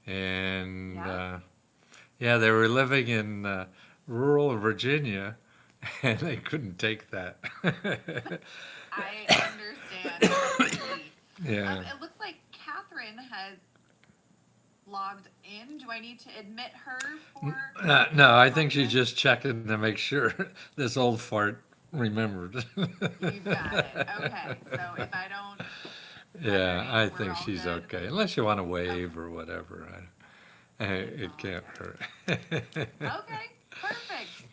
and Yep. yeah, they were living in rural Virginia, and they couldn't take that. I understand completely. Yeah. It looks like Catherine has logged in. Do I need to admit her No, for the I think she's podcast? just checking to make sure this old fart remembered. You've got it. Okay. So if I don't let her Yeah, I in, we're think all she's good. okay, unless you want to Okay. wave or whatever. It's It all can't good. hurt. Okay. Perfect.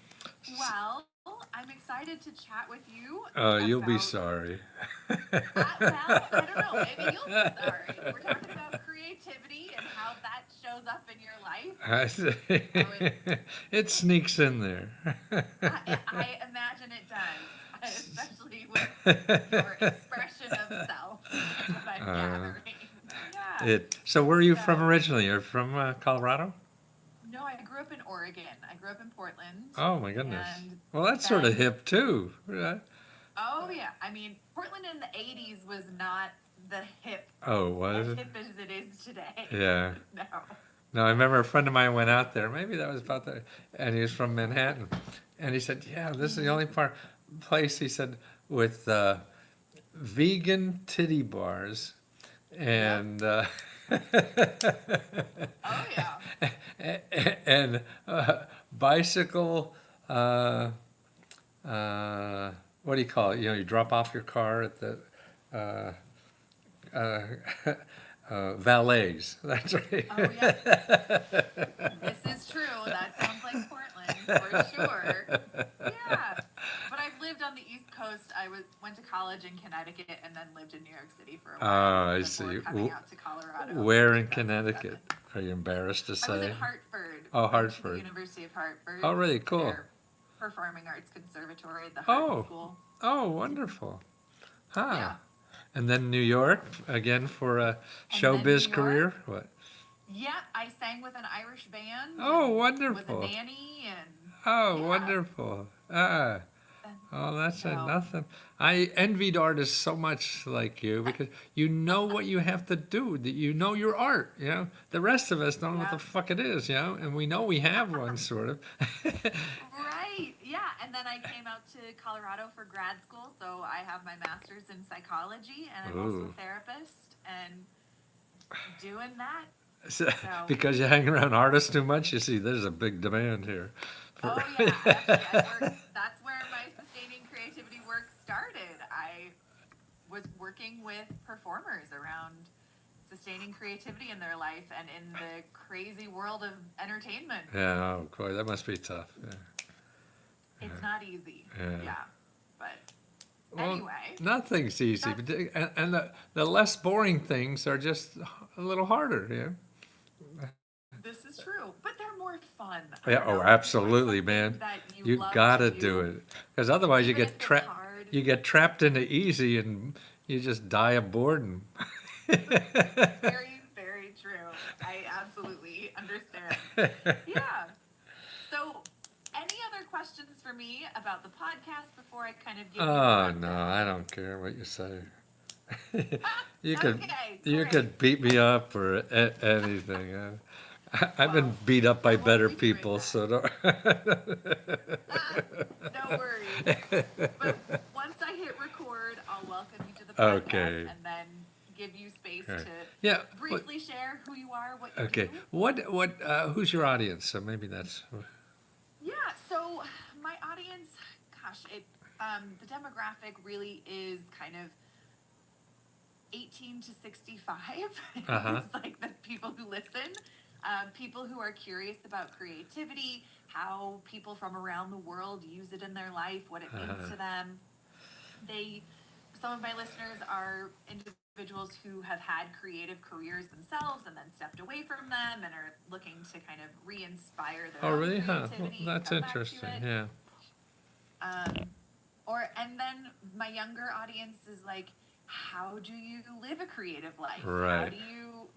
Well, I'm excited to chat with you You'll be about. sorry. Well, I don't know. Maybe you'll be sorry. We're talking about creativity and how that shows up in your life. I see. How it. It sneaks in there. I imagine it does, especially with your expression of self, is what I'm Uh, gathering. Yeah. so where are you from So, originally? You're from Colorado? no, I grew up in Oregon. I grew up in Portland, Oh my goodness. and Well, that's sort of then, hip too. Yeah. oh yeah, I mean, Portland in the '80s was not the hip Oh, as was it? hip as it is today. Yeah. No. No, I remember a friend of mine went out there. Maybe that was about the, and he was from Manhattan, and he said, "Yeah, this is the Mm. only place," he said, with vegan titty bars Yep. and Oh yeah. and bicycle. Uh, what do you call it? You know, you drop off your car at the uh, uh, valets. That's right. Oh yep. This is true. That sounds like Portland for sure. Yeah. But I've lived on the East Coast. Went to college in Connecticut and then lived in New York City for a Oh, while I before see. coming out to Colorado in Where in 2007. Connecticut? Are you embarrassed to I was in say? Hartford. Oh, Went to the Hartford. University of Hartford Oh, really to cool. their performing arts conservatory, the Hart Oh, School. oh, wonderful. Huh. Yeah. And then New York again for a And then New showbiz York. career. What? Yeah, I sang with an Irish band Oh, and was a wonderful. nanny and Oh, yeah. wonderful. Ah. And Oh, that's a so nothing. I envied artists so much like you because you know what you have to do. That you know your art. You know the rest of us don't know what the yeah. fuck it is. You know, and we know we have one sort of. Right. Yeah. And then I came out to Colorado for grad school. So I have my master's in psychology and I'm also Ooh. a therapist and doing that. So, So, because you hang around artists too much, you see, there's a big demand here. For oh, yeah. Actually, I work, that's where my sustaining creativity work started. I was working with performers around sustaining creativity in their life and in the crazy world of entertainment. Yeah, oh boy, that must be tough. Yeah, It's not easy. yeah. Yeah. But Well, anyway, nothing's easy, that's but and the less boring things are just a little harder. Yeah. this is true, but they're more fun. I Yeah. don't Oh, know. If you find absolutely, something man. that you You love to gotta do do, it, because otherwise you even get if it's trapped. hard, You get trapped into easy, and you just die of boredom. very, very true. I absolutely understand. Yeah. So, any other questions for me about the podcast before I kind of give you the Oh no, rundown? I don't care what you say. Ah, You could okay, you great. could beat me up or anything. I've been Well, beat up by I won't better be hearing people, that. so don't. Ah, no worries. But once I hit record, I'll welcome you to the podcast Okay. and then give you space Okay. to Yeah. briefly share who you are, what you Okay. do. Who's your audience? So maybe that's. Yeah, so my audience, gosh, the demographic really is kind of 18 to 65 Uh huh. is like the people who listen. People who are curious about creativity, how people from around the world use it in their life, what it means Uh-huh. to them. They, some of my listeners are individuals who have had creative careers themselves and then stepped away from them and are looking to kind of re-inspire their Oh, own really? Huh. Well, creativity and that's come back to interesting. it. Yeah. Um, and then my younger audience is like, how do you live a creative life? How Right. do you,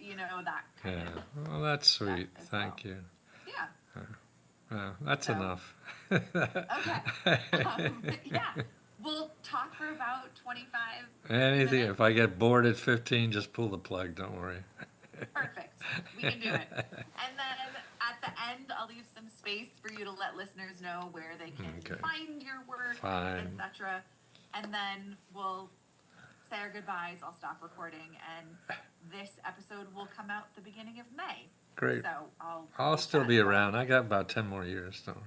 that kind Yeah. of Well, that's stuff sweet. as well. Thank you. Yeah. That's So, enough. okay. Yeah. We'll talk for about 25 Anything. If minutes. I get bored at 15, just pull the plug. Don't worry. Perfect. We can do it. And then at the end, I'll leave some space for you to let listeners know where they can Okay. find your work, Fine. etc. And then we'll say our goodbyes. I'll stop recording, and this episode will come out the beginning of May. Great. So I'll still be around. I got about 10 more years, don't worry.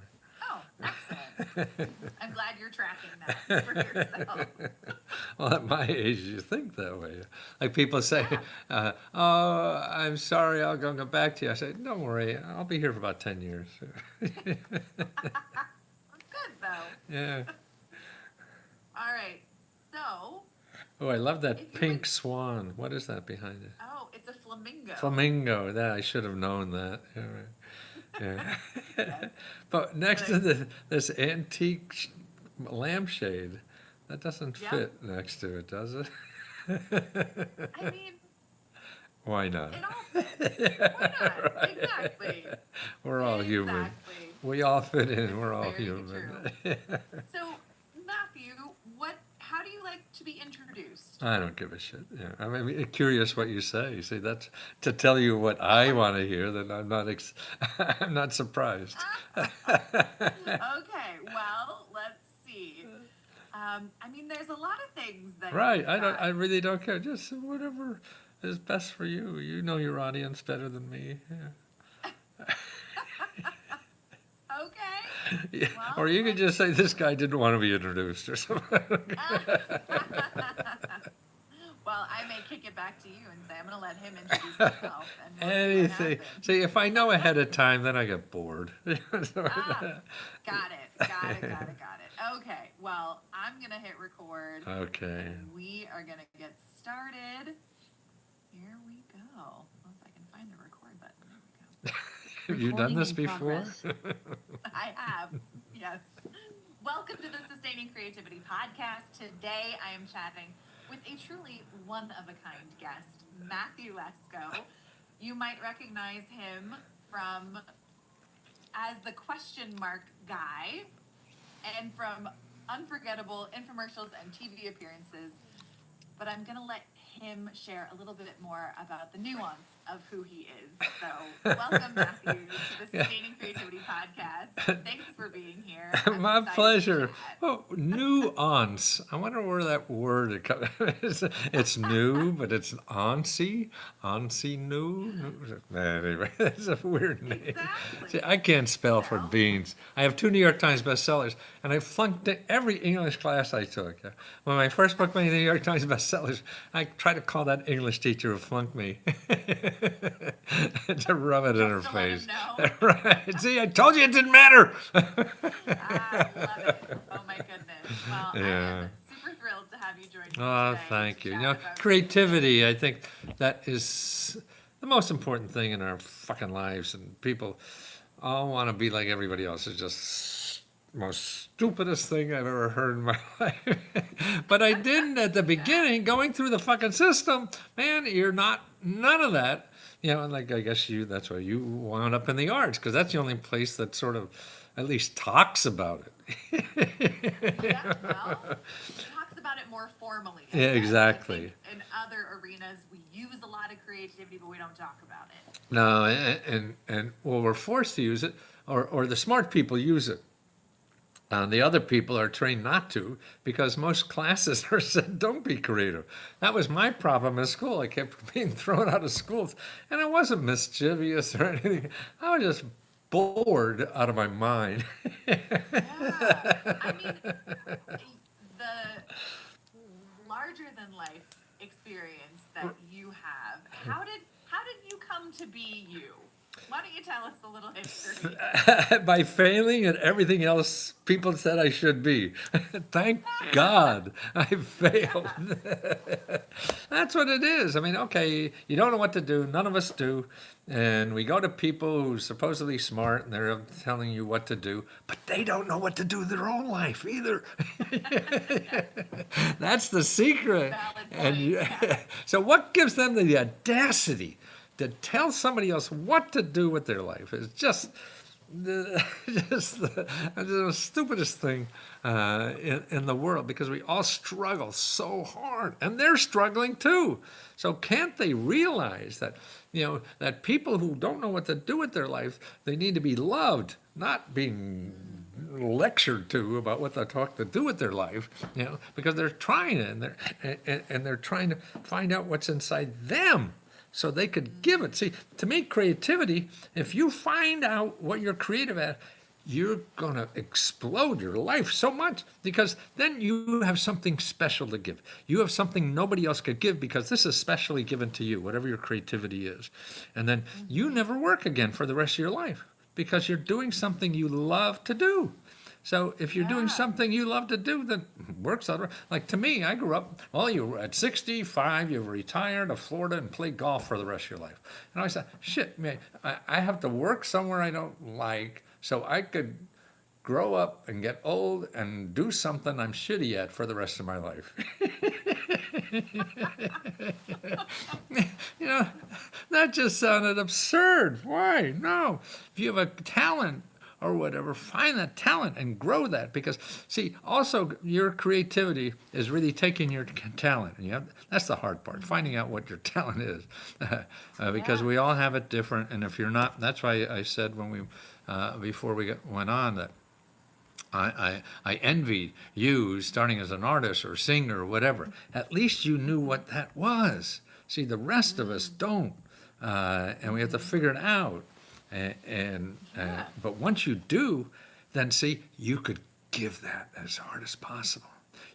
Oh, excellent. I'm glad you're tracking that for yourself. Well, at my age, you think that way. Like people say, oh, I'm sorry, I'll go back to you. I say, don't worry, I'll be here for about 10 years. That's good, though. Yeah. All right. So, Oh, I love If that you pink would- swan. What is that behind it? oh, it's a flamingo. Flamingo. That I should have known that. Yeah, right. Yeah. Yes. But next to this antique lampshade, that doesn't Yeah. fit next to it, does it? I mean, Why not? it all fits. Why not? Right. Exactly. We're all human. Exactly. We all fit This in. We're is all very human. So, Matthew, how do you like to be introduced? I don't give a shit. Yeah, I'm curious what you say. You see, that's to tell you what I want to hear. Then I'm not. I'm not surprised. Okay, well, let's see. I mean, there's a lot of things that Right. you've I don't. got. I really don't care. Just whatever is best for you. You know your audience better than me. Yeah. Okay. Yeah. Well, Or you could just say this guy didn't want to be introduced or something. Well, I may kick it back to you and say I'm going to let him introduce himself. And we'll see what Anything. happens. See, if I know ahead of time, then I get bored. Got it. Okay, well, I'm going to hit record. Okay. And we are going to get started. Here we go. Well, if I can find the record button. There we go. Have you done Recording this in before? progress. I have, yes. Welcome to the Sustaining Creativity Podcast. Today I am chatting with a truly one-of-a-kind guest, Matthew Lesko. You might recognize him from as the question mark guy and from unforgettable infomercials and TV appearances. But I'm going to let him share a little bit more about the nuance of who he is. So, welcome, Matthew, to the Sustaining Creativity Podcast. Thanks for being here. I'm My excited to pleasure. chat. Oh, nuance. I wonder where that word it comes. It's new, but it's antsy. Antsy new. Anyway, that's a weird name. Exactly. See, I can't spell for Well. beans. I have 2 New York Times bestsellers, and I flunked every English class I took. When my first book made the New York Times bestsellers, I tried to call that English teacher who flunked me to rub it in her Just to let him face. know. Right. See, I told you it didn't matter. I love it. Oh, my goodness. Well, I Yeah. am super thrilled to have you join me Oh, today thank to you. You chat know, about creativity, I think that is the most important thing in our fucking lives. And people all want to be like everybody else. It's just most stupidest thing I've ever heard in my life. But I didn't at the beginning, going through the fucking system. Man, you're not, none of that. You know, and like I guess that's why you wound up in the arts, because that's the only place that sort of at least talks about it. Yeah, well, it talks about it more formally. I Yeah, guess. exactly. I think in other arenas, we use a lot of creativity, but we don't talk about it. No, and well, we're forced to use it, or the smart people use it. The other people are trained not to, because most classes are said, don't be creative. That was my problem in school. I kept being thrown out of schools, and I wasn't mischievous or anything. I was just bored out of my mind. Yeah. I mean, the larger than life experience that you have, how did you come to be you? Why don't you tell us a little history? By failing at everything else people said I should be. Thank God I failed. That's what it is. I mean, okay, you don't know what to do. None of us do. And we go to people who are supposedly smart and they're telling you what to do, but they don't know what to do in their own life either. That's the secret. Valid And point. so what gives them the audacity to tell somebody else what to do with their life? It's just just the stupidest thing in the world, because we all struggle so hard, and they're struggling too. So can't they realize that, that people who don't know what to do with their life, they need to be loved, not being lectured to about what they're taught to do with their life, because they're trying it, and they're trying to find out what's inside them, so they could give it. See, to me, creativity, if you find out what you're creative at, you're going to explode your life so much, because then you have something special to give. You have something nobody else could give, because this is specially given to you, whatever your creativity is. And then you never work again for the rest of your life, because you're doing something you love to do. So if you're doing something you love to do, then works out. Like to me, I grew up, well, you were at 65, you retired to Florida and played golf for the rest of your life. And I said, shit, man, I have to work somewhere I don't like, so I could grow up and get old and do something I'm shitty at for the rest of my life. That just sounded absurd. Why? No. If you have a talent or whatever, find that talent and grow that. Because, see, also your creativity is really taking your talent. And that's the hard part, finding out what your talent is. Because we all have it different. And if you're not, that's why I said when we, before we went on, that I envied you starting as an artist or singer or whatever. At least you knew what that was. See, the rest of us don't. And we have to figure it out. But once you do, then see, you could give that as hard as possible.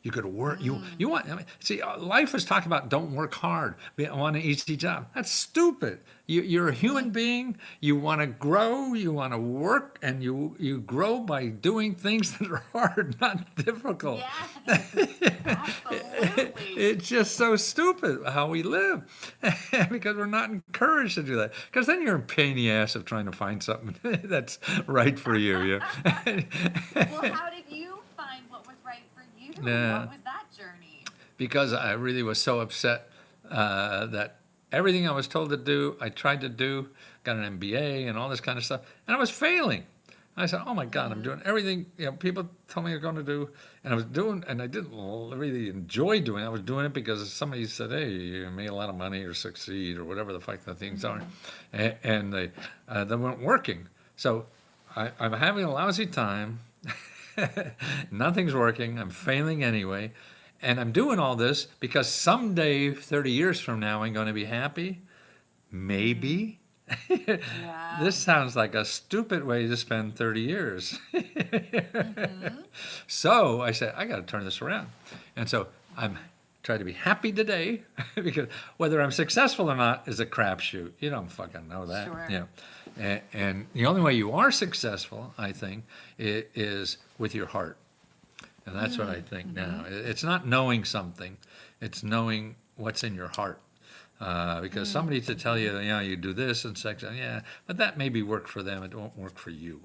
You could work. You want. I mean, see, life is talking about don't work hard. We want an easy job. That's stupid. You're a human being. You want to grow. You want to work, and you grow by doing things that are hard, not difficult. Yes, absolutely. It's just so stupid how we live, because we're not encouraged to do that. Because then you're a pain in the ass of trying to find something that's right for you. Well, how did you find what was right for you? Yeah. What was that journey? Because I really was so upset that everything I was told to do, I tried to do, got an MBA and all this kind of stuff, and I was failing. I said, oh my God, I'm doing everything people told me I was going to do, and I was doing, and I didn't really enjoy doing it. I was doing it because somebody said, hey, you made a lot of money or succeed or whatever the fuck the things are, and they weren't working. So I'm having a lousy time. Nothing's working. I'm failing anyway. And I'm doing all this because someday, 30 years from now, I'm going to be happy. Maybe. Yeah. This sounds like a stupid way to spend 30 years. So I said, I got to turn this around. And so I'm trying to be happy today, because whether I'm successful or not is a crapshoot. You don't fucking know that. Sure. And the only way you are successful, I think, is with your heart. And that's what I think now. It's not knowing something, it's knowing what's in your heart. Because somebody to tell you, you do this and sex, but that maybe work for them, it won't work for you.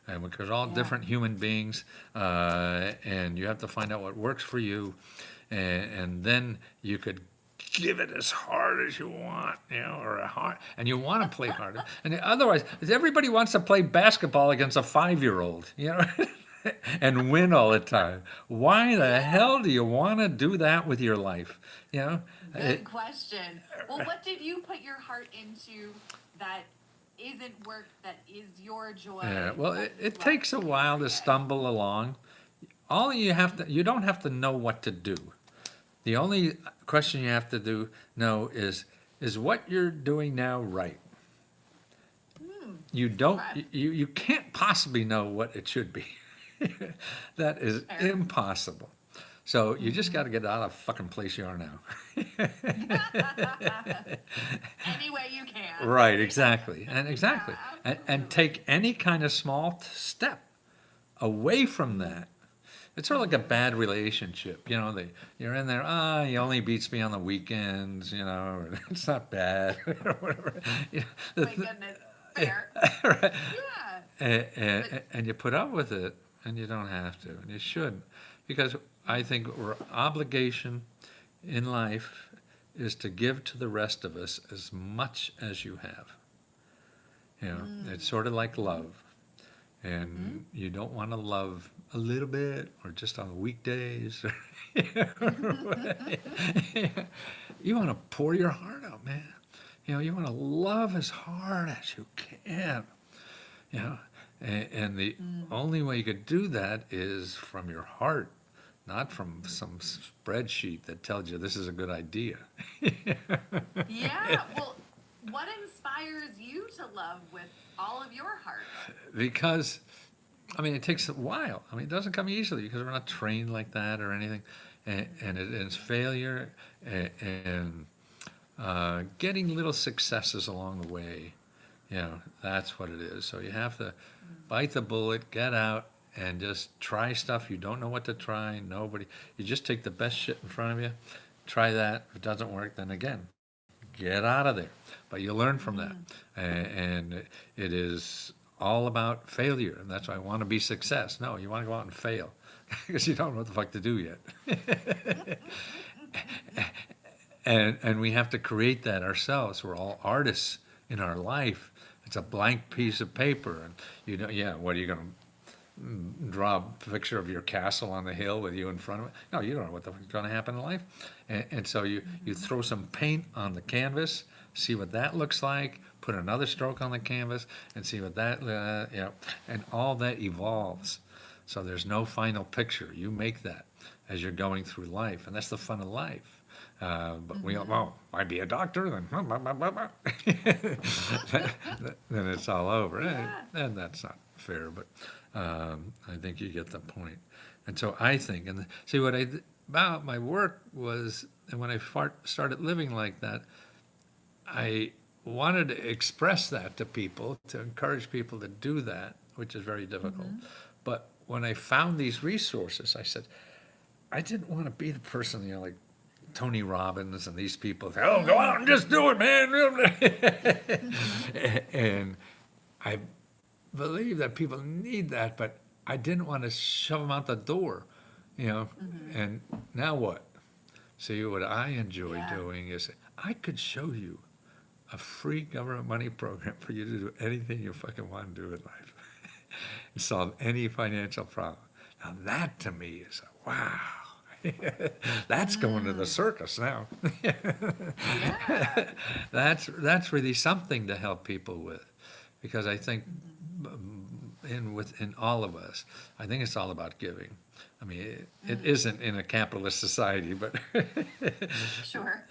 And because we're all different human beings, and you have to find out what works for you, and then you could give it as hard as you want, or and you want to play harder. And otherwise, everybody wants to play basketball against a 5-year-old, and win all the time. Why the hell do you want to do that with your life? Good question. Well, what did you put your heart into that isn't work, that is your joy? Yeah, well, it takes a while to stumble along. All you don't have to know what to do. The only question you have to know is what you're doing now right? You don't, you can't possibly know what it should be. That is impossible. So you just got to get out of the fucking place you are now. Any way you can. Right, exactly. And Yeah, take any kind of small step away from that. It's sort of like a bad relationship, you're in there, he only beats me on the weekends, it's not bad, whatever. My goodness. Fair. Right. Yeah. And you put up with it, and you don't have to, and you shouldn't, because I think our obligation in life is to give to the rest of us as much as you have. It's sort of like love. and you don't want to love a little bit or just on weekdays. You want to pour your heart out, man. You want to love as hard as you can. You know, and the only way you could do that is from your heart, not from some spreadsheet that tells you this is a good idea. Yeah. Well, what inspires you to love with all of your heart? Because, I mean, it takes a while. I mean, it doesn't come easily because we're not trained like that or anything. And it's failure and getting little successes along the way. That's what it is. So you have to bite the bullet, get out, and just try stuff you don't know what to try. You just take the best shit in front of you, try that. If it doesn't work, then again, get out of there. But you learn from that. And it is all about failure. And that's why I want to be success. No, you want to go out and fail because you don't know what the fuck to do yet. And we have to create that ourselves. We're all artists in our life. It's a blank piece of paper. And what are you going to draw a picture of your castle on the hill with you in front of it? No, you don't know what the fuck's going to happen in life. And so you throw some paint on the canvas, see what that looks like, put another stroke on the canvas and see what that, and all that evolves. So there's no final picture. You make that as you're going through life. And that's the fun of life. But we all, I'd be a doctor, then then it's all over. And that's not fair, but I think you get the point. And so I think, and see what about my work was, and when I started living like that, I wanted to express that to people, to encourage people to do that, which is very difficult. But when I found these resources, I said, I didn't want to be the person, like Tony Robbins and these people say, oh, go out and just do it, man. And I believe that people need that, but I didn't want to shove them out the door, And now what? See, what I enjoy doing is I could show you a free government money program for you to do anything you fucking want to do in life and solve any financial problem. Now that to me is wow. That's going to the circus now. That's really something to help people with, because I think within all of us, I think it's all about giving. I mean, it isn't in a capitalist society, but Sure.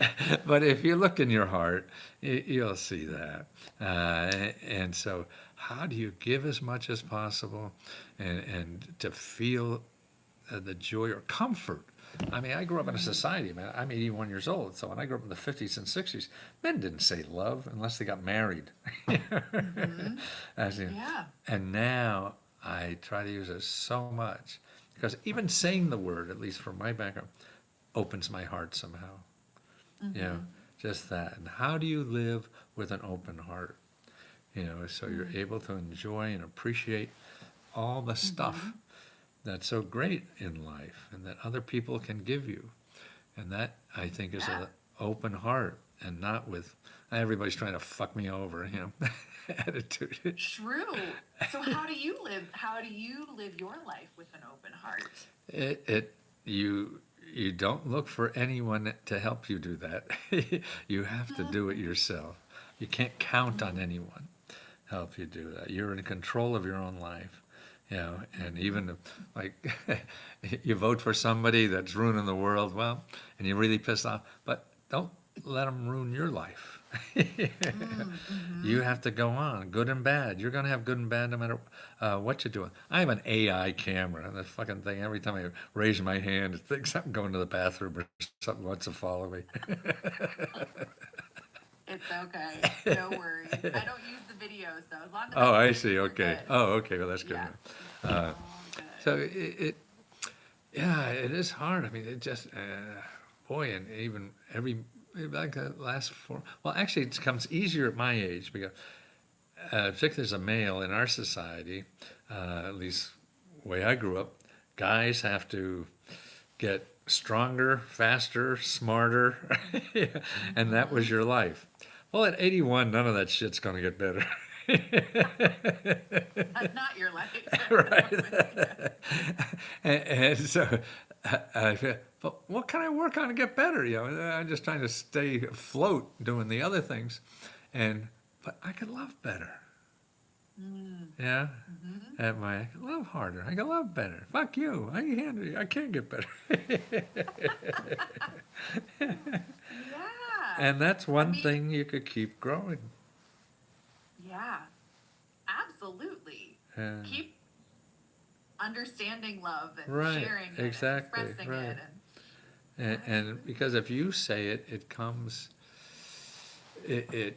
But if you look in your heart, you'll see that. And so, how do you give as much as possible, and to feel the joy or comfort? I mean, I grew up in a society, man. I'm 81 years old, so when I grew up in the 50s and 60s, men didn't say love unless they got married. And now I try to use it so much, because even saying the word, at least from my background, opens my heart somehow. Just that. And how do you live with an open heart? So you're able to enjoy and appreciate all the stuff that's so great in life and that other people can give you. And that, I think, is an open heart, and not with everybody's trying to fuck me over, attitude. True. So how do you live your life with an open heart? You don't look for anyone to help you do that. You have to do it yourself. You can't count on anyone to help you do that. You're in control of your own life. And even like you vote for somebody that's ruining the world, and you're really pissed off, but don't let them ruin your life. You have to go on, good and bad. You're going to have good and bad no matter what you're doing. I have an AI camera, and that fucking thing, every time I raise my hand, it thinks I'm going to the bathroom or something wants to follow me. It's okay. No worries. I don't use the videos, though. As long as I see. we're Okay. good. Oh, okay. Well, that's good. Yeah. So it is hard. I mean, it just, boy, and even like the last actually it becomes easier at my age, because particularly as a male in our society, at least the way I grew up, guys have to get stronger, faster, smarter, and that was your life. Well, at 81, none of that shit's going to get better. That's not your life. Right. And so I feel, but what can I work on to get better? You know, I'm just trying to stay afloat doing the other things, but I could love better. Yeah, I can love harder. I can love better. Fuck you. I can handle you. I can't get better. Yeah. And that's one mean- thing you could keep growing. Yeah. Absolutely. Yeah. Keep understanding love and Right, sharing it exactly, and expressing right. it. And And because if you say it, it comes, I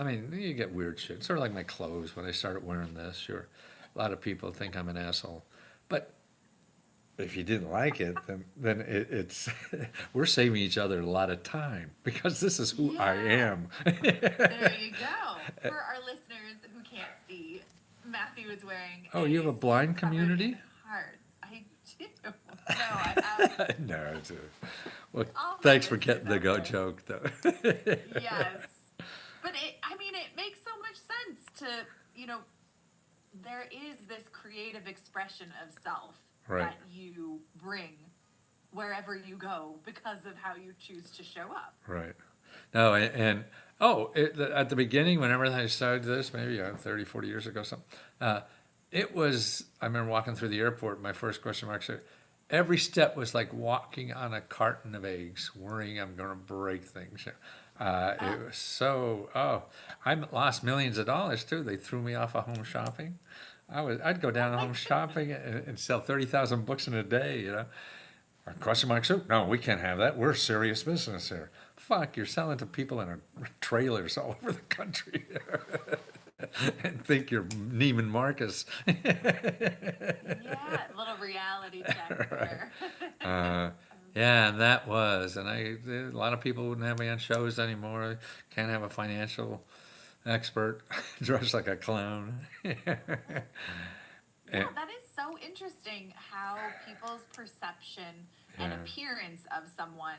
mean, you get weird shit. Sort of like my clothes. When I started wearing this, sure, a lot of people think I'm an asshole. But if you didn't like it, then it's we're saving each other a lot of time because this is who I Yeah. am. there you go. For our listeners who can't see, Matthew is wearing. Oh, you have a blind suit covered community? in hearts. I do. No, I have. No, well, All my thanks for listeners getting the out go there. joke, though. Yes. But it makes so much sense to, there is this creative expression of self Right. that you bring wherever you go because of how you choose to show up. Right. No, at the beginning, whenever I started this, maybe 30, 40 years ago, something, I remember walking through the airport, my first question mark, every step was like walking on a carton of eggs, worrying I'm going to break things. It was I lost millions of dollars too. They threw me off of home shopping. I'd go down to home shopping and sell 30,000 books in a day, you know. Question mark soup? No, we can't have that. We're serious business here. Fuck, you're selling to people in trailers all over the country. And think you're Neiman Marcus. Yeah, a little reality check there. Yeah, and that was, and a lot of people wouldn't have me on shows anymore. Can't have a financial expert dressed like a clown. Yeah, that is so interesting how people's perception and Yeah. appearance of someone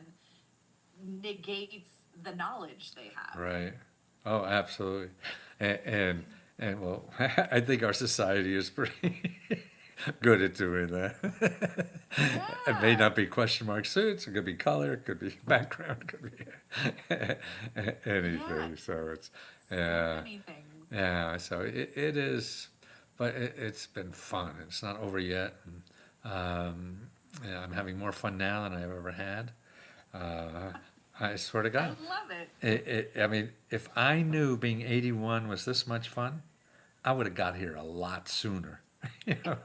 negates the knowledge they have. Right. Oh, absolutely. And well, I think our society is pretty good at doing that. It may Yeah. not be question mark suits. It could be color. It could be background. It could be anything. Yeah. So it's So yeah, many things. yeah. So it is, but it's been fun. It's not over yet. And, yeah, I'm having more fun now than I've ever had. I swear to I God. love it. I mean, if I knew being 81 was this much fun, I would have got here a lot sooner. You know?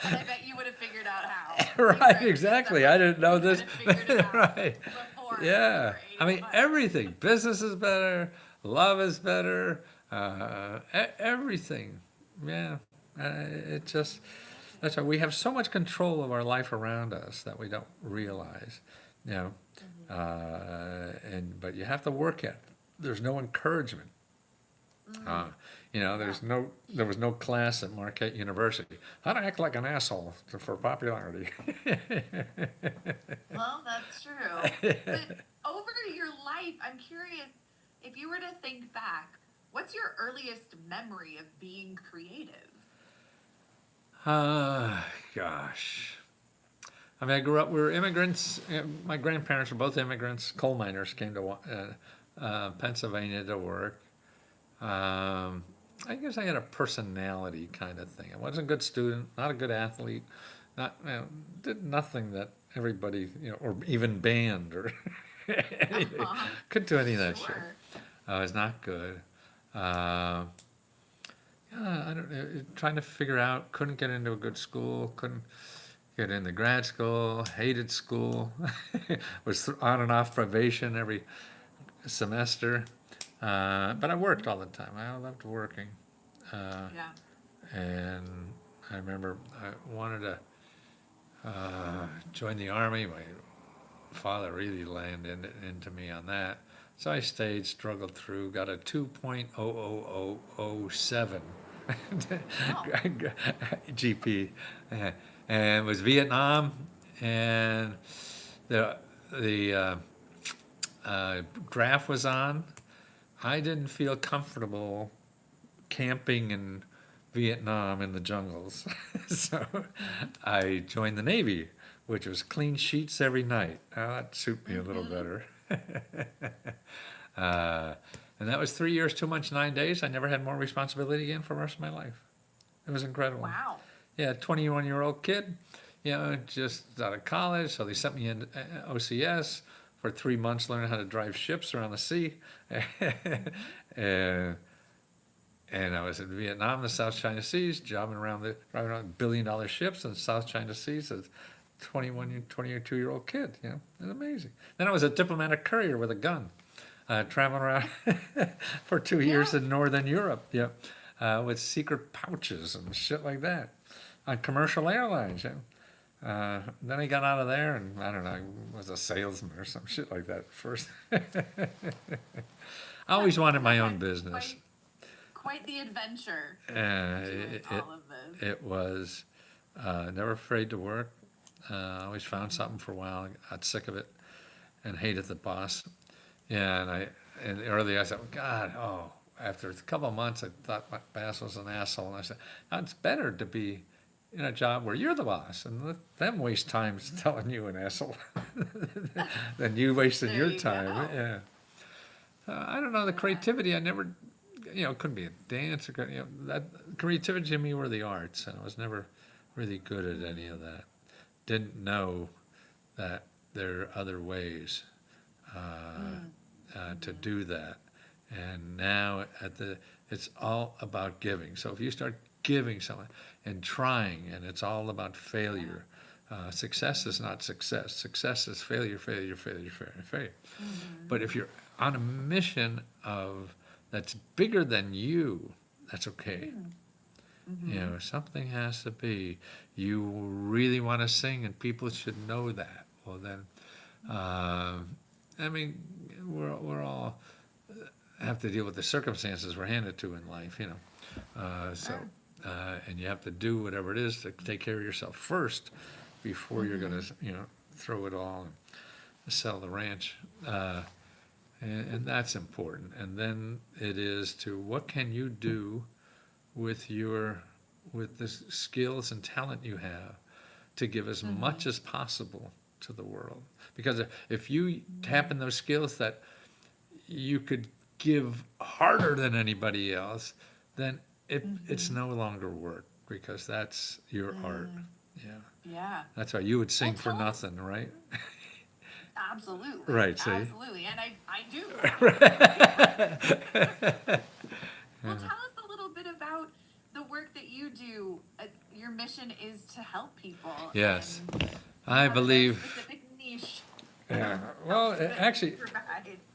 I bet you would have figured out how. Right, exactly. I didn't know this. You would have figured it out Right. before Yeah. you were I mean, 81. everything. Business is better. Love is better. Everything. Yeah. It just, that's why we have so much control of our life around us that we don't realize, you know. But you have to work at it. There's no encouragement. You know, there was no class at Marquette University. How to act like an asshole for popularity. Well, that's true. But over your life, I'm curious, if you were to think back, what's your earliest memory of being creative? Gosh. I mean, I grew up, we were immigrants. My grandparents were both immigrants, coal miners, came to Pennsylvania to work. I guess I had a personality kind of thing. I wasn't a good student, not a good athlete, did nothing that everybody, or even band or anything. Couldn't do any of that shit. Sure. I was not good. I don't know, trying to figure out, couldn't get into a good school, couldn't get into grad school, hated school, was on and off probation every semester. But I worked all the time. I loved working. Yeah. And I remember I wanted to join the Army. My father really landed into me on that. So I stayed, struggled through, got a 2.00007 GP, and was Vietnam, and the draft was on. I didn't feel comfortable camping in Vietnam in the jungles. So I joined the Navy, which was clean sheets every night. Now that suit me a little better. uh, and that was 3 years, 2 months, 9 days. I never had more responsibility again for the rest of my life. It was incredible. Wow. Yeah, 21-year-old kid, just out of college. So they sent me in OCS for 3 months, learning how to drive ships around the sea. and, and I was in Vietnam, the South China Seas, driving around billion-dollar ships in the South China Seas as 22-year-old kid. It was amazing. Then I was a diplomatic courier with a gun, traveling around for 2 years in Northern Europe. With secret pouches and shit like that on commercial airlines. Then I got out of there, and I don't know, I was a salesman or some shit like that at first. I always wanted my own business. Quite the adventure. All of this. It was never afraid to work. Always found something for a while. Got sick of it and hated the boss. And early I said, God, after a couple of months, I thought my boss was an asshole, and I said, it's better to be in a job where you're the boss and let them waste time telling you an asshole than you wasting your time. Yeah. I don't know, the creativity, I never, couldn't be a dancer, that creativity to me were the arts, and I was never really good at any of that. Didn't know that there are other ways to do that. And now it's all about giving. So if you start giving someone and trying, and it's all about failure. Success is not success. Success is failure, failure, failure, failure, failure. But if you're on a mission that's bigger than you, that's okay. Something has to be. You really want to sing, and people should know that. Well, then, we're all have to deal with the circumstances we're handed to in life, and you have to do whatever it is to take care of yourself first before you're going to, throw it all and sell the ranch. And that's important. And then it is to what can you do with the skills and talent you have to give as much as possible to the world. Because if you tap in those skills that you could give harder than anybody else, then it's no longer work, because that's your art. Yeah. That's why you would sing for nothing, right? Absolutely. Right, see? Absolutely. And I do. Well, tell us a little bit about the work that you do. Your mission is to help people. Yes. And I have a very believe. specific niche. Yeah. Well,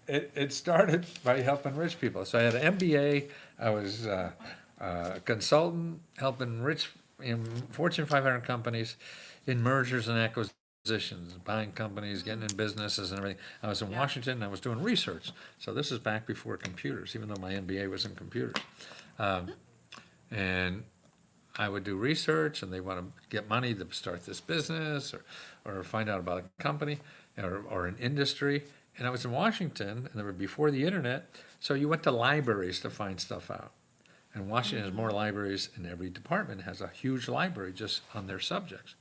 it started by helping rich people. So I had an MBA. I was a consultant helping rich in Fortune 500 companies in mergers and acquisitions, buying companies, getting in businesses and everything. I was in Washington, and I was doing research. So this is back before computers, even though my MBA was in computers. And I would do research, and they want to get money to start this business or find out about a company or an industry. And I was in Washington, and they were before the internet, so you went to libraries to find stuff out. And Washington has more libraries, and every department has a huge library just on their subjects.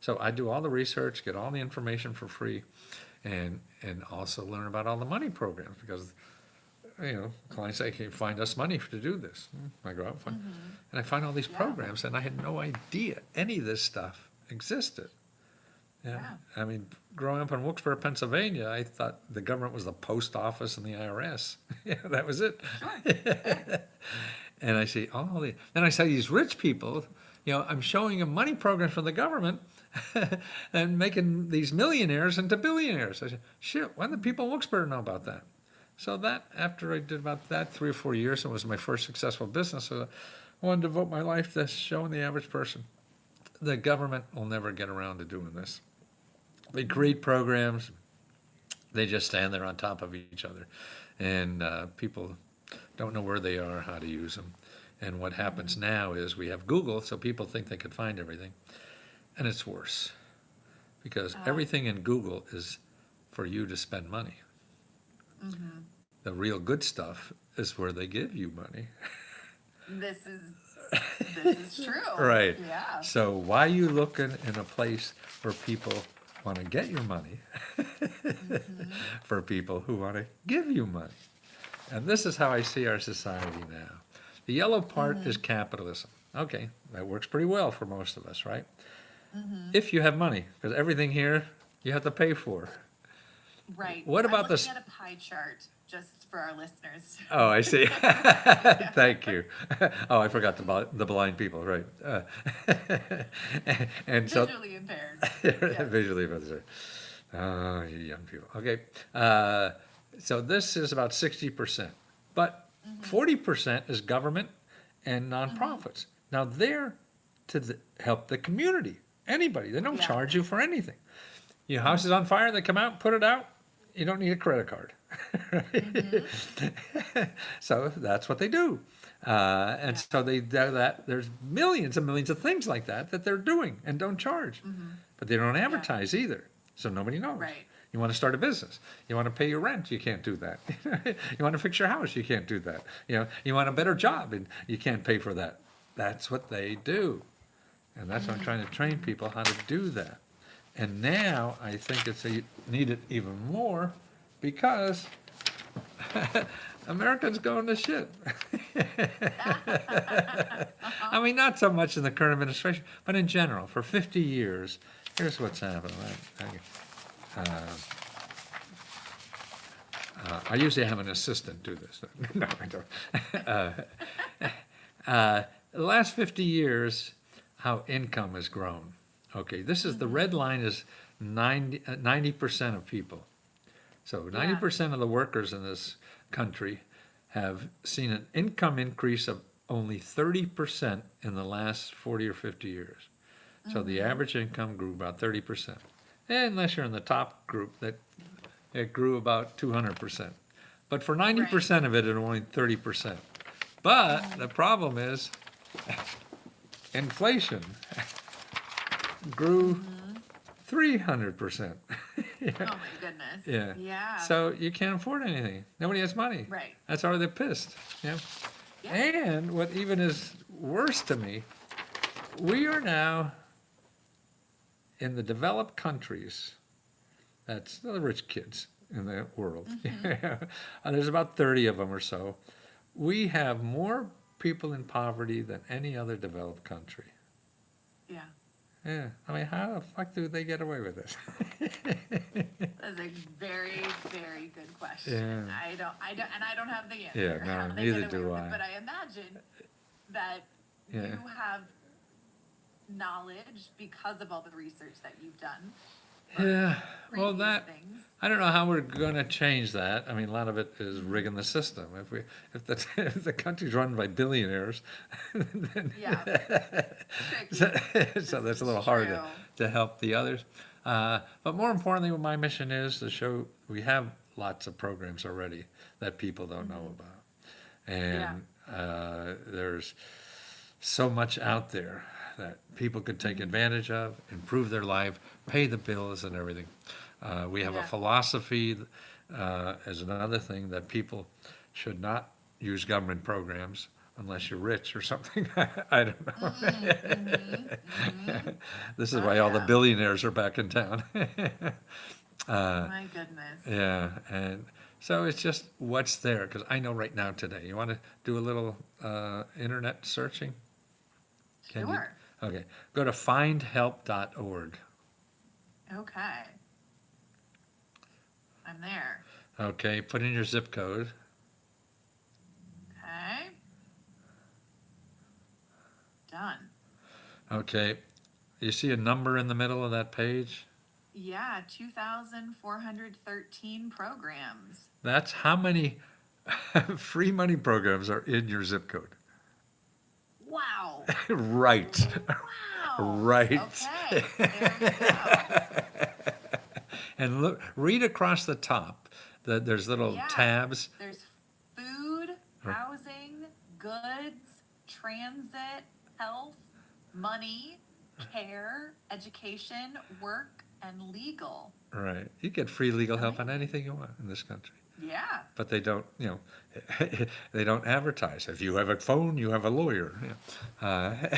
So I do all the research, get all the information for free, and also learn about all the money programs, because clients say, "Can you find us money to do this?" I go out and find, and I find all these programs, and I had no idea any of this stuff existed. I mean, growing up in Wilkes-Barre, Pennsylvania, I thought the government was the post office and the IRS. That was it. Sure. And I see then I see these rich people, I'm showing them money programs from the government and making these millionaires into billionaires. I said, shit, why do the people in Wilkes-Barre know about that? So that, after I did about that 3 or 4 years, it was my first successful business. So I wanted to devote my life to showing the average person the government will never get around to doing this. They create programs, they just stand there on top of each other, and people don't know where they are, how to use them. And what happens now is we have Google, so people think they could find everything, and it's worse, because everything in Google is for you to spend money. the real good stuff is where they give you money. This is true. Right. Yeah. So why you looking in a place where people want to get your money for people who want to give you money? And this is how I see our society now. The yellow part is capitalism. Okay, that works pretty well for most of us, right? If you have money, because everything here you have to pay for. Right. What about I'm this? looking at a pie chart just for our listeners. Oh, I see. Thank you. Oh, I forgot the blind people, right? And so Visually impaired. Yes. visually impaired. Oh, you young people. Okay. So this is about 60%, but 40% is government and nonprofits. Now they're to help the community. Anybody. They don't Yeah. charge you for anything. Your house is on fire, they come out, put it out. You don't need a credit card. So that's what they do. And so they do that. There's millions and millions of things like that they're doing and don't charge. But they don't advertise either. So nobody knows. Right. You want to start a business. You want to pay your rent. You can't do that. You want to fix your house. You can't do that. You want a better job and you can't pay for that. That's what they do. And that's what I'm trying to train people how to do that. And now I think it's needed even more because America's going to shit. I mean, not so much in the current administration, but in general, for 50 years, here's what's happening. I usually have an assistant do this. No, I don't. The last 50 years, how income has grown. Okay, this is the red line is 90% of people. So 90% of the workers in this country have seen an income increase of only 30% in the last 40 or 50 years. So the average income grew about 30%. Unless you're in the top group, that it grew about 200%. But for 90% of it, it's only 30%. But the problem is inflation grew 300%. Oh my goodness. Yeah. Yeah. So you can't afford anything. Nobody has money. Right. That's why they're pissed. Yeah. Yeah. And what even is worse to me, we are now in the developed countries, that's the rich kids in the world. There's about 30 of them or so. We have more people in poverty than any other developed country. Yeah. Yeah, I mean, how the fuck do they get away with this? That's a very, very good question. Yeah. I don't have the answer. Yeah, no, how they neither get away do with it, I. but I imagine that Yeah. you have knowledge because of all the research that you've done. Yeah, well, previous that, things. I don't know how we're gonna change that. I mean, a lot of it is rigging the system. If the country's run by billionaires, then. Yeah. Tricky. So This that's a is little hard true. to help the others. But more importantly, what my mission is to show, we have lots of programs already that people don't know about. And there's so much out there that people could take advantage of, improve their life, pay the bills and everything. We have a philosophy as another thing that people should not use government programs unless you're rich or something. I don't know. This is why all the billionaires are back in town. My goodness. Yeah, and so it's just what's there, because I know right now today, you want to do a little internet searching? Can you? Sure. Okay, go to findhelp.org. Okay. I'm there. Okay, put in your zip code. Okay. Done. Okay, you see a number in the middle of that page? Yeah, 2,413 programs. That's how many free money programs are in your zip code. Wow. Right. Wow. Right. Okay. There you go. And look, read across the top. There's little tabs. There's food, housing, goods, transit, health, money, care, education, work, and legal. Right. You get free legal help on anything you want in this country. Yeah. But they don't, they don't advertise. If you have a phone, you have a lawyer. Right.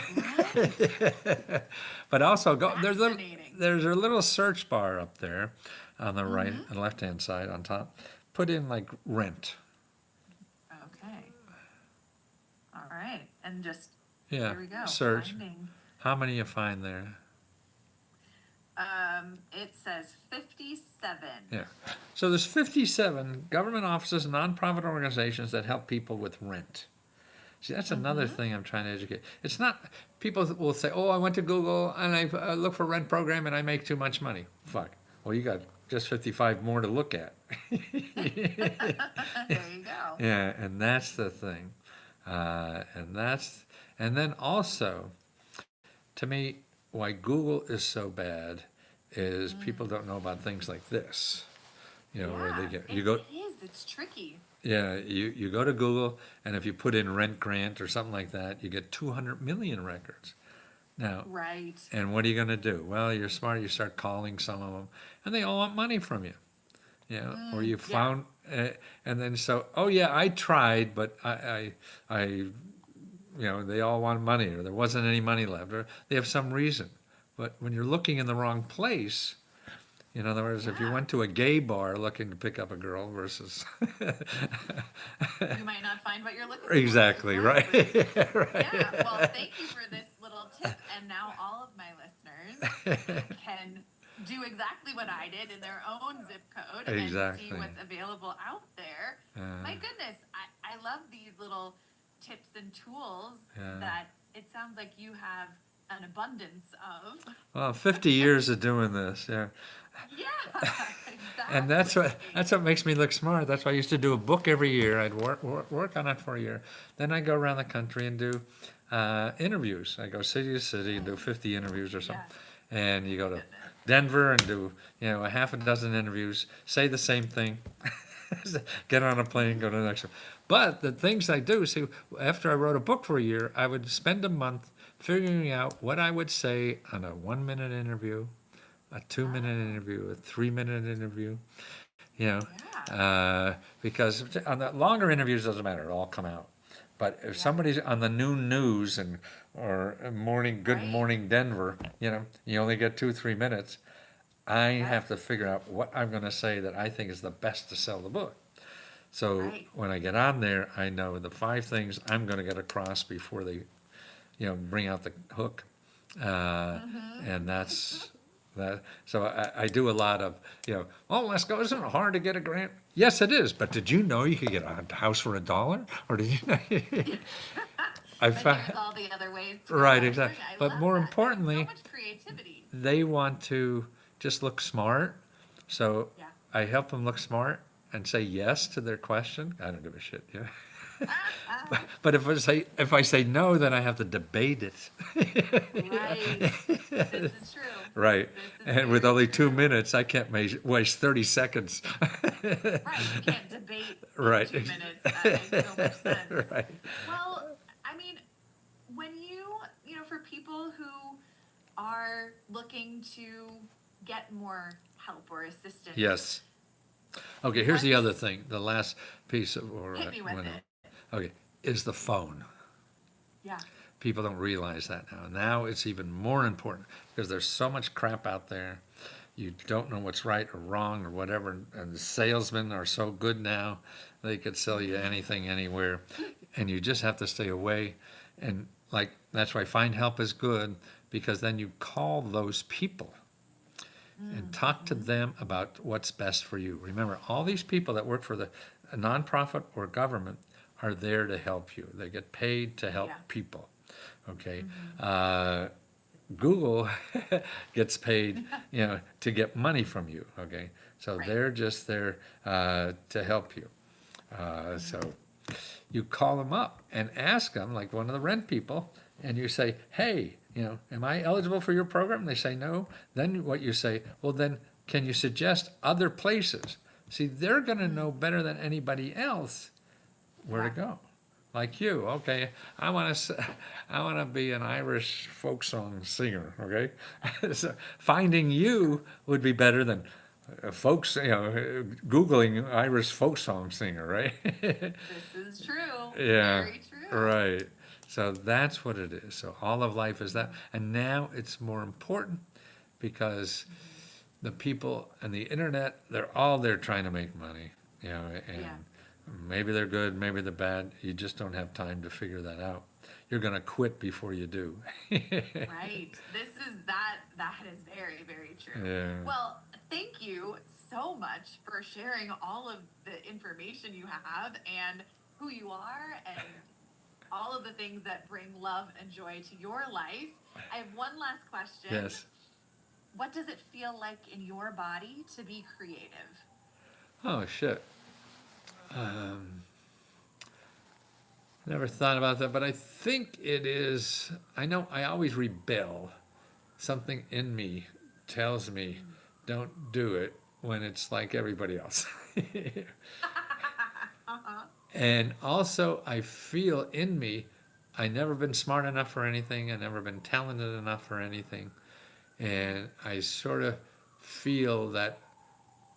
But also Fascinating. there's a little search bar up there on the right Mm-hmm. and left-hand side on top. Put in like rent. Okay. All right. And just, Yeah, here we go. search. Finding. How many you find there? It says 57. Yeah. So there's 57 government offices, nonprofit organizations that help people with rent. See, that's another thing I'm trying to educate. It's not, people will say, oh, I went to Google and I look for rent program and I make too much money. Fuck. Well, you got just 55 more to look at. There you go. Yeah, and that's the thing. And then also, to me, why Google is so bad is people don't know about things like this. Where they get, you go, It is. It's tricky. yeah, you go to Google, and if you put in rent grant or something like that, you get 200 million records. Now, Right. and what are you going to do? Well, you're smart, you start calling some of them, and they all want money from you. Or you found, and then so, oh yeah, I tried, but they all want money, or there wasn't any money left, or they have some reason. But when you're looking in the wrong place, in other words, if you Yeah. went to a gay bar looking to pick up a girl versus. You might not find what you're looking for. Exactly, right. Right. Yeah. Well, thank you for this little tip. And now all of my listeners can do exactly what I did in their own zip code and Exactly. see what's available out there. My goodness, I love these little tips and tools that it sounds like you have an abundance of. Well, 50 years of doing this, yeah. Yeah, exactly. And that's what makes me look smart. That's why I used to do a book every year. I'd work on it for a year. Then I'd go around the country and do interviews. I go city to city and do 50 interviews or something. Yeah. And you go to Denver and do a half a dozen interviews, say the same thing, get on a plane, go to the next one. But the things I do, see, after I wrote a book for a year, I would spend a month figuring out what I would say on a 1-minute interview, a 2-minute interview, a 3-minute interview, because on the longer interviews doesn't matter, it'll all come out. But if somebody's on the noon news or Good Right. Morning Denver, you only get 2-3 minutes. I have to figure out what I'm going to say that I think is the best to sell the book. So Right. when I get on there, I know the 5 things I'm going to get across before they, bring out the hook, and that's that. So I do a lot of, oh, Lesko, isn't it hard to get a grant? Yes, it is. But did you know you could get a house for $1? Or did you know? I And found, there's all the other ways to go right, about exactly. doing it. I But love more that. There's importantly, so much creativity. they want to just look smart. So Yeah. I help them look smart and say yes to their question. I don't give a shit. But if I say no, then I have to debate it. Right. This is true. Right. This is And with very only true. 2 minutes, I can't waste 30 seconds. Right. You can't debate in Right. 2 minutes. That makes so much sense. Right. Well, I mean, when for people who are looking to get more help or assistance. Yes. Okay, here's the other Let's- thing, the last piece of, Hit me with it. okay, is the phone. Yeah. People don't realize that now. Now it's even more important because there's so much crap out there. You don't know what's right or wrong or whatever. And the salesmen are so good now, they could sell you anything, anywhere. And you just have to stay away. And that's why Find Help is good, because then you call those people and talk to them about what's best for you. Remember, all these people that work for a nonprofit or government are there to help you. They get paid to help Yeah. people. Okay. Google gets paid, to get money from you. Okay. So Right. they're just there to help you. So you call them up and ask them, like one of the rent people, and you say, hey, am I eligible for your program? And they say no. Then what you say, well, then can you suggest other places? See, they're going to know better than anybody else where to go. Like you, okay, I want to be an Irish folk song singer, okay? So finding you would be better than folks, Googling Irish folk song singer, right? This is true. Yeah, Very true. right. So that's what it is. So all of life is that. And now it's more important because the people and the internet, they're all there trying to make money, and Yeah. maybe they're good, maybe they're bad. You just don't have time to figure that out. You're going to quit before you do. Right. That is very, very true. Yeah. Well, thank you so much for sharing all of the information you have and who you are and all of the things that bring love and joy to your life. I have one last question. Yes. What does it feel like in your body to be creative? Oh, shit. Um, Never thought about that, but I think it is. I know I always rebel. Something in me tells me don't do it when it's like everybody else. Uh-huh. And also, I feel in me, I never been smart enough for anything. I never been talented enough for anything. And I sort of feel that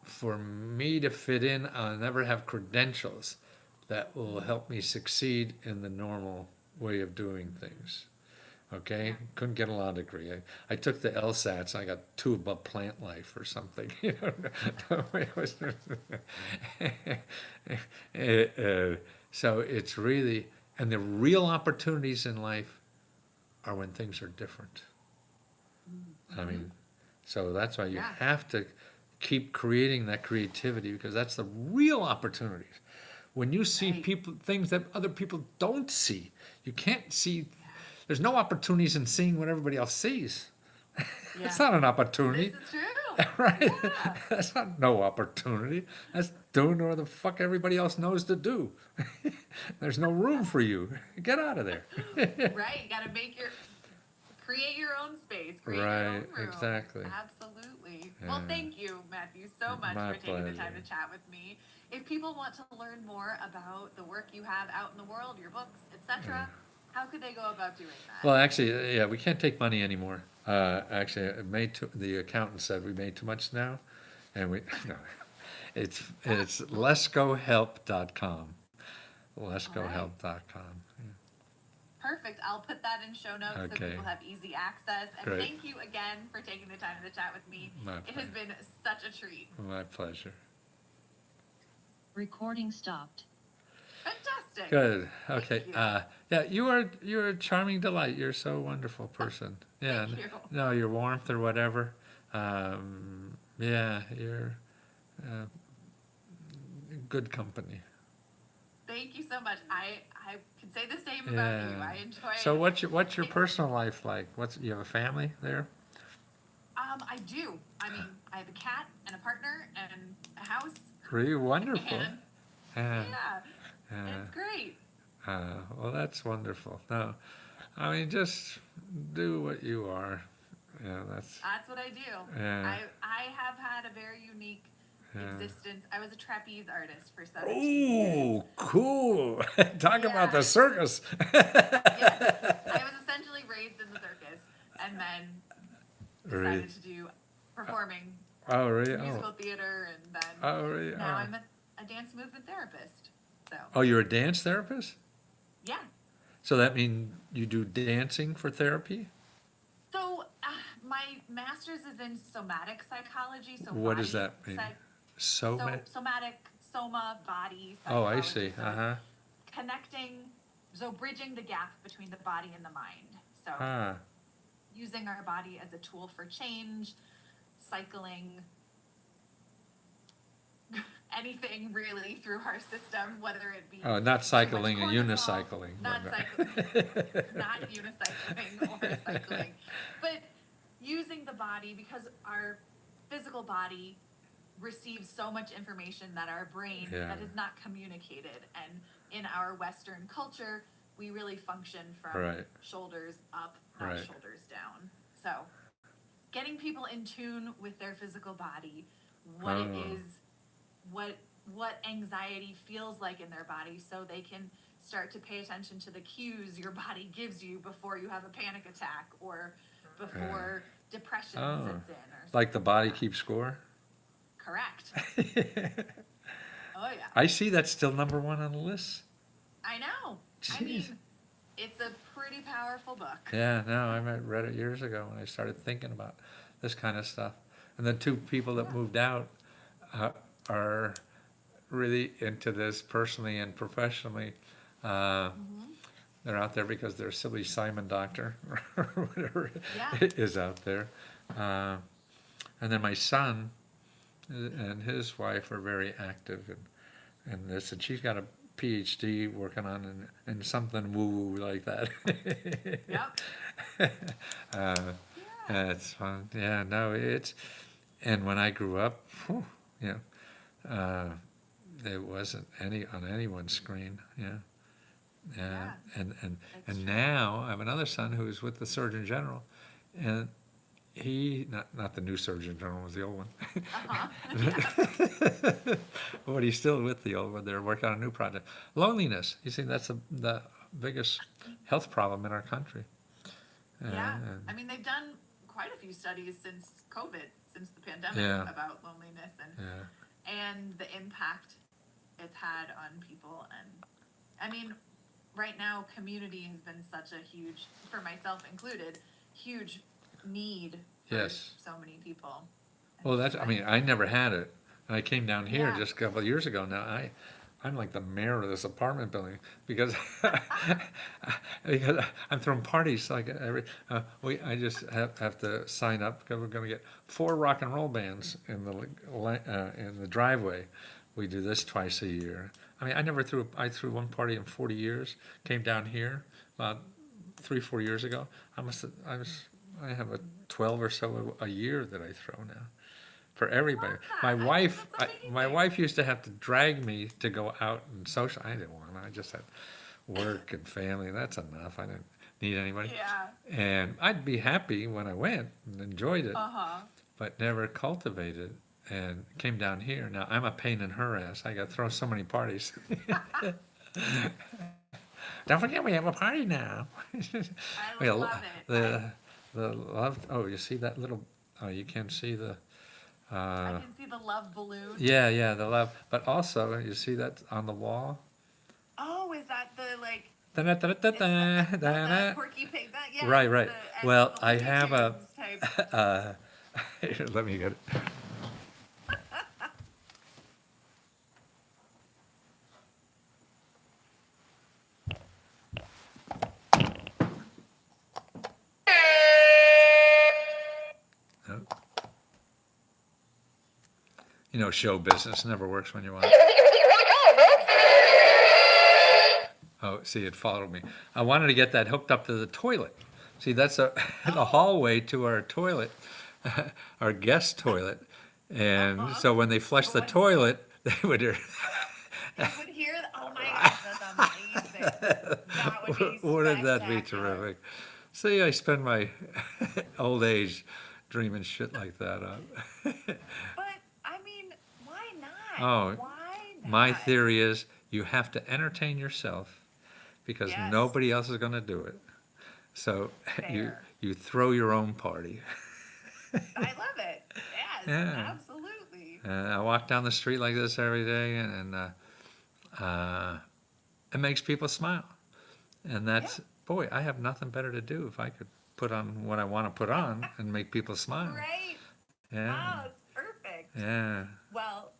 for me to fit in, I'll never have credentials that will help me succeed in the normal way of doing things. Okay, Yeah. couldn't get a law degree. I took the LSATs. I got 2 above plant life or something. It was- so it's really, and the real opportunities in life are when things are different. I mean, so that's why you Yeah. have to keep creating that creativity because that's the real opportunities. When you see Right. people, things that other people don't see, you can't see. There's no opportunities in seeing what everybody else sees. It's Yeah. not an This opportunity, is true. right? Yeah. That's not no opportunity. That's doing what the fuck everybody else knows to do. There's no room for you. Get out of there. Right. You got to create your own space, create your Right, own room. exactly. Absolutely. Well, Yeah. thank you, Matthew, so much My for taking the time pleasure. to chat with me. If people want to learn more about the work you have out in the world, your books, etc., how could they go about doing that? Well, actually, yeah, we can't take money anymore. Actually, the accountant said we made too much now, and we no, it's leskohelp.com. Leskohelp.com. Perfect. I'll put that in show notes so Okay. people have easy access. And Great. thank you again for taking the time to chat with me. My It has been such a treat. My pleasure. Recording stopped. Fantastic. Good. Okay. you. Yeah, you're a charming delight. You're so wonderful person. Yeah. Thank you. No, your warmth or whatever. Yeah, you're good company. Thank you so much. I can say the same about you. I enjoy So it. what's your personal life like? You have a family there? I do. I mean, I have a cat and a partner and a house. Really wonderful. And Yeah. yeah, it's great. Well, that's wonderful. No, I mean, just do what you are. Yeah, that's. That's what I do. Yeah. I have had a very unique Yeah. existence. I was a trapeze artist for 17 years. Oh, cool! Talk about Yeah. the circus. Yes. I was essentially raised in the circus and then Really? decided to do performing Oh, really? musical theater and then Oh, really? now Oh. I'm a dance movement therapist. So Oh, you're a dance therapist? yeah. So that means you do dancing for therapy? So my master's is in somatic psychology. So What body does that mean? so So, somatic, soma, body. oh, Psychology. I see. So Uh-huh. it's connecting, so bridging the gap between the body and the mind. So Ah, using our body as a tool for change, cycling, anything really through our system, whether it be oh, not too cycling much and cortisol, unicycling. not but cycling, not unicycling or cycling, but using the body because our physical body receives so much information that our brain Yeah. that is not communicated, and in our Western culture, we really function from Right. shoulders up, not Right. shoulders down. So, getting people in tune with their physical body, what it Oh. is, what anxiety feels like in their body, so they can start to pay attention to the cues your body gives you before you have a panic attack or before depression Oh. sets in or Like the something body like that. keeps score? Correct. Oh yeah. I see that's still number one on the list. I know. I Jeez. mean, it's a pretty powerful book. Yeah, no, I read it years ago when I started thinking about this kind of stuff. And the two people that moved out are really into this personally and professionally. They're out there because their silly Simon doctor or whatever is out there. And then my son and his wife are very active in this, and she's got a PhD working on in something woo-woo like that. Yep. It's fun. Yeah, no, and when I grew up, whew, it wasn't on anyone's screen. Yeah. And now I have another son who's with the Surgeon General, and he, not the new Surgeon General, was the old one. But he's still with the old one. They're working on a new project. Loneliness. You see, that's the biggest health problem in our country. Yeah. I mean, they've done quite a few studies since COVID, since the pandemic, about loneliness and the impact it's had on people. And I mean, right now, community has been such a huge, for myself included, huge need for so many people. Well, I mean, I never had it. And I came down here just a couple of years ago. Now I'm like the mayor of this apartment building because because I'm throwing parties like I just have to sign up because we're going to get 4 rock and roll bands in the driveway. We do this twice a year. I mean, I threw one party in 40 years. Came down here about 3-4 years ago. I have a 12 or so a year that I throw now for everybody. My wife used to have to drag me to go out and social. I didn't want to. I just had work and family. That's enough. I didn't need anybody. Yeah. And I'd be happy when I went and enjoyed it, but never cultivated. And came down here. Now I'm a pain in her ass. I got to throw so many parties. Don't forget we have a party now. I love it. The love. Oh, you see that little? Oh, you can see the. I can see the love balloon. Yeah, the love. But also, you see that on the wall? Oh, is that the like? Da-da-da-da-da-da-da. Porky Pig. Right. Well, I have a. Type. Here, let me get it. You know, show business never works when you want it. Oh, see, it followed me. I wanted to get that hooked up to the toilet. See, that's the hallway to our toilet, our guest toilet. And so when they flush the toilet, they would hear. They would hear, oh my gosh, that's amazing. That would be Wouldn't that be terrific? See, I spend my old age dreaming shit like that up. But, I mean, why not? Oh, why not? My theory is you have to entertain yourself because nobody else is going to do it. So you throw your own party. I love it. Yes, absolutely. I walk down the street like this every day, and it makes people smile. And that's, boy, I have nothing better to do if I could put on what I want to put on and make people smile. Right. Yeah. Wow, it's perfect. Yeah. Well,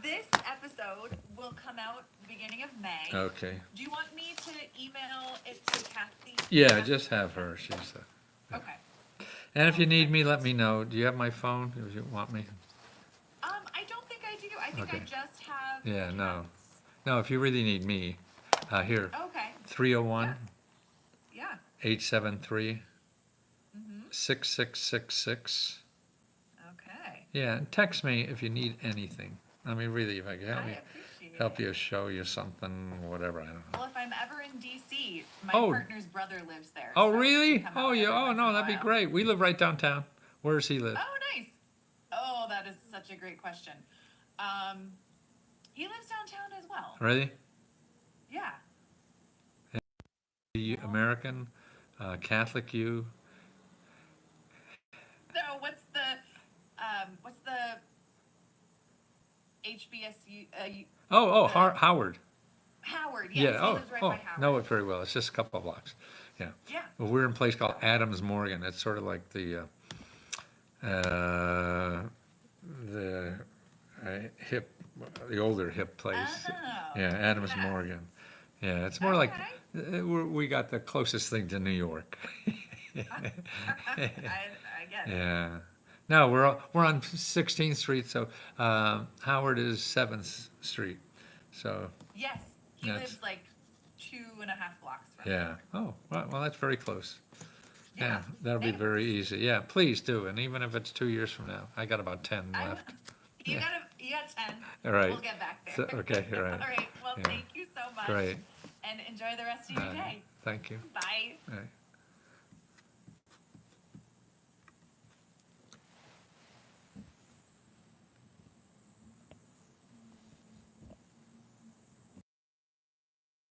this episode will come out beginning of May. Okay. Do you want me to email it to Kathy? Yeah, just have her. She's Okay. And if you need me, let me know. Do you have my phone if you want me? I don't think I do. I think I just have. Yeah, no, if you really need me, here. Okay. 301 Yeah. 873 6666. Okay. Yeah, and text me if you need anything. I mean, really, if I can help you, show you something, whatever. I don't know. Well, if I'm ever in DC, my partner's brother lives there. Oh, so really? Oh, yeah. Oh, no, that'd be great. We live right downtown. Where does he live? Oh, nice. Oh, that is such a great question. He lives downtown as well. Really? Yeah. American, Catholic you? So what's the HBSU, Howard. Howard, yes, Yeah, he lives right by Howard. know it very well. It's just a couple of blocks. Yeah. Yeah. Well, we're in a place called Adams Morgan. It's sort of like the hip, the older hip place. Oh, Yeah, Adams yeah. Morgan. Yeah, it's more like Okay. we got the closest thing to New York. I get it. Yeah. No, we're on 16th Street, so Howard is 7th Street. So Yes, he That's- lives like 2.5 blocks from yeah. Howard. Oh, well, that's very close. Yeah, Yeah, that'll be thanks. very easy. Yeah, please do. And even if it's 2 years from now, I got about 10 I- left. You Yeah. got 10. All right. We'll get back there. So, okay, all right. All right. Well, Yeah. thank you so much. Great. And enjoy the rest of your day. Thank you. Bye. All right.